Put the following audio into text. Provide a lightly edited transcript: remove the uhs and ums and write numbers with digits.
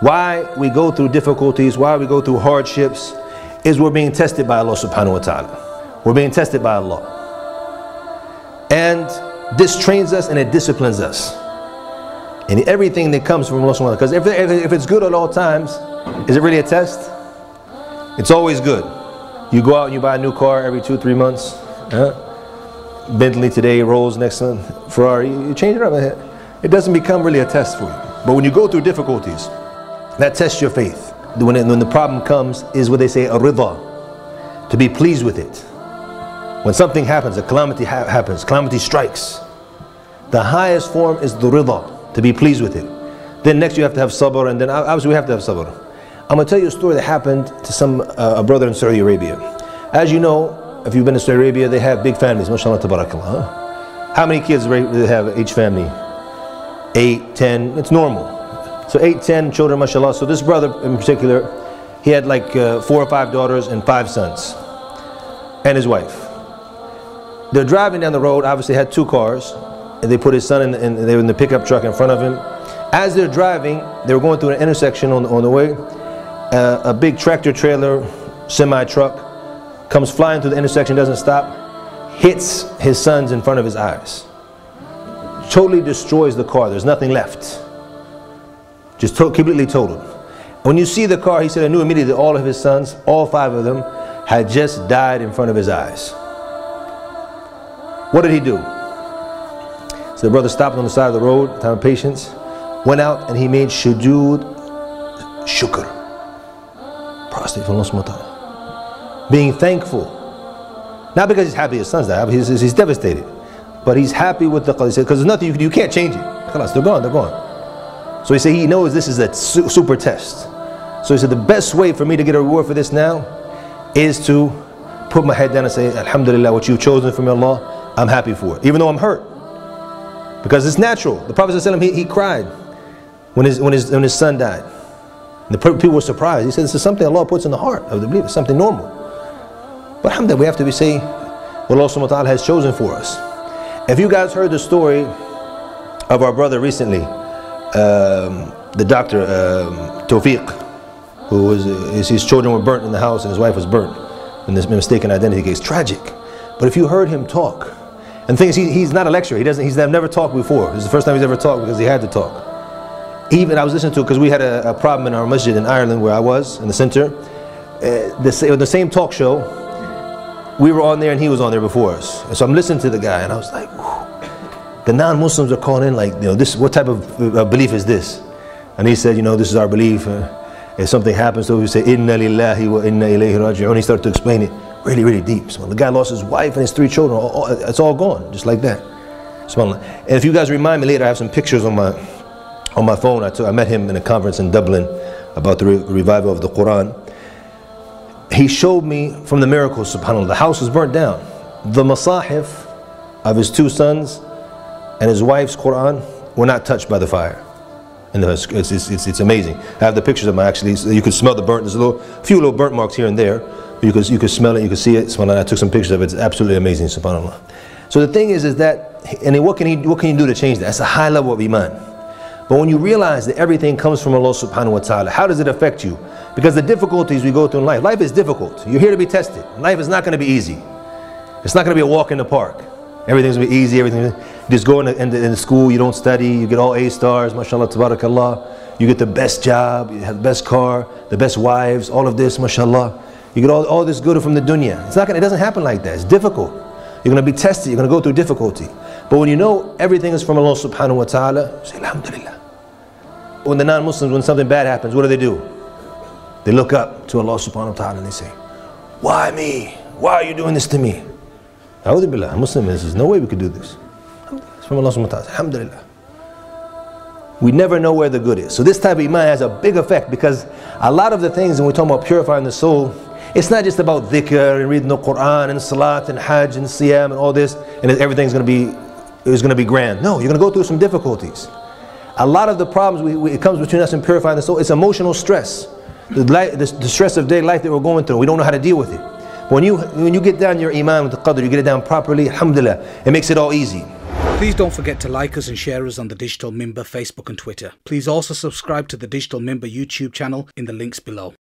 Why we go through difficulties, why we go through hardships, is we're being tested by Allah subhanahu wa ta'ala. We're being tested by Allah. And this trains us and it disciplines us. And everything that comes from Allah subhanahu wa ta'ala. Because if it's good at all times, is it really a test? It's always good. You go out and you buy a new car every 2-3 months. Bentley today, Rolls next month, Ferrari. You change it up. It doesn't become really a test for you. But when you go through difficulties, that tests your faith. When the problem comes, is what they say, a rida, to be pleased with it. When something happens, a calamity happens, calamity strikes, the highest form is the rida, to be pleased with it. Then next you have to have sabr, and then obviously we have to have sabr. I'm going to tell you a story that happened to a brother in Saudi Arabia. As you know, if you've been to Saudi Arabia, they have big families, mashallah tabarakallah. How many kids do they have each family? 8, 10, it's normal. So 8, 10 children, mashallah. So this brother in particular, he had like 4 or 5 daughters and 5 sons, and his wife. They're driving down the road, obviously had 2 cars, and they put his son they were in the pickup truck in front of him. As they're driving, they were going through an intersection on the way. A big tractor trailer, semi-truck, comes flying through the intersection, doesn't stop, hits his sons in front of his eyes. Totally destroys the car, there's nothing left. Just completely totaled. When you see the car, he said, I knew immediately that all of his sons, all 5 of them, had just died in front of his eyes. What did he do? So the brother stopped on the side of the road, time of patience, went out and he made sujood shukr. Prostrate for Allah subhanahu wa ta'ala. Being thankful. Not because he's happy his sons died, he's devastated. But he's happy with the qadr. He said, because there's nothing, you can't change it. They're gone, they're gone. So he said he knows this is a super test. So he said the best way for me to get a reward for this now is to put my head down and say, Alhamdulillah, what you've chosen from Allah, I'm happy for it. Even though I'm hurt. Because it's natural. The Prophet ﷺ, he cried when his son died. And the people were surprised. He said this is something Allah puts in the heart of the believer, something normal. But alhamdulillah, we have to say what Allah subhanahu wa ta'ala has chosen for us. If you guys heard the story of our brother recently, the doctor, Tawfiq, his children were burnt in the house and his wife was burnt in this mistaken identity case. Tragic. But if you heard him talk, and the thing is, he's not a lecturer. He's never talked before. This is the first time he's ever talked because he had to talk. Even I was listening to it because we had a problem in our masjid in Ireland where I was, in the center. The same talk show, we were on there and he was on there before us. And so I'm listening to the guy and I was like, whew. The non-Muslims are calling in like, this, what type of belief is this? And he said, this is our belief. If something happens to us, we say, Inna lillahi wa inna ilayhi raji'un. He started to explain it really, really deep. So the guy lost his wife and his 3 children. It's all gone, just like that. And if you guys remind me later, I have some pictures on my phone. I met him in a conference in Dublin about the revival of the Quran. He showed me from the miracles, subhanAllah. The house was burnt down. The masahif of his 2 sons and his wife's Quran were not touched by the fire. And it's amazing. I have the pictures of them actually. So you could smell the burnt. There's a few little burnt marks here and there. You could smell it. You could see it. SubhanAllah. I took some pictures of it. It's absolutely amazing. SubhanAllah. So the thing is that, and what can you do to change that? That's a high level of iman. But when you realize that everything comes from Allah subhanahu wa ta'ala, how does it affect you? Because the difficulties we go through in life is difficult. You're here to be tested. Life is not going to be easy. It's not going to be a walk in the park. Everything's going to be easy. You just go in school, you don't study, you get all A stars, mashallah, tabarakallah. You get the best job, you have the best car, the best wives, all of this, mashallah. You get all this good from the dunya. It doesn't happen like that. It's difficult. You're going to be tested. You're going to go through difficulty. But when you know everything is from Allah subhanahu wa ta'ala, say alhamdulillah. When the non-Muslims, when something bad happens, what do? They look up to Allah subhanahu wa ta'ala and they say, why me? Why are you doing this to me? A'udhu billah, Muslim, there's no way we could do this. It's from Allah subhanahu wa ta'ala. Alhamdulillah. We never know where the good is. So this type of iman has a big effect, because a lot of the things when we talk about purifying the soul, it's not just about dhikr and reading the Quran and salat and hajj and siyam and all this and everything's going to be grand. No, you're going to go through some difficulties. A lot of the problems it comes between us and purifying the soul, it's emotional stress. The stress of daily life that we're going through, we don't know how to deal with it. But when you get down your iman with the qadr, you get it down properly, alhamdulillah, it makes it all easy. Please don't forget to like us and share us on the Digital Mimbar Facebook and Twitter. Please also subscribe to the Digital Mimbar YouTube channel in the links below.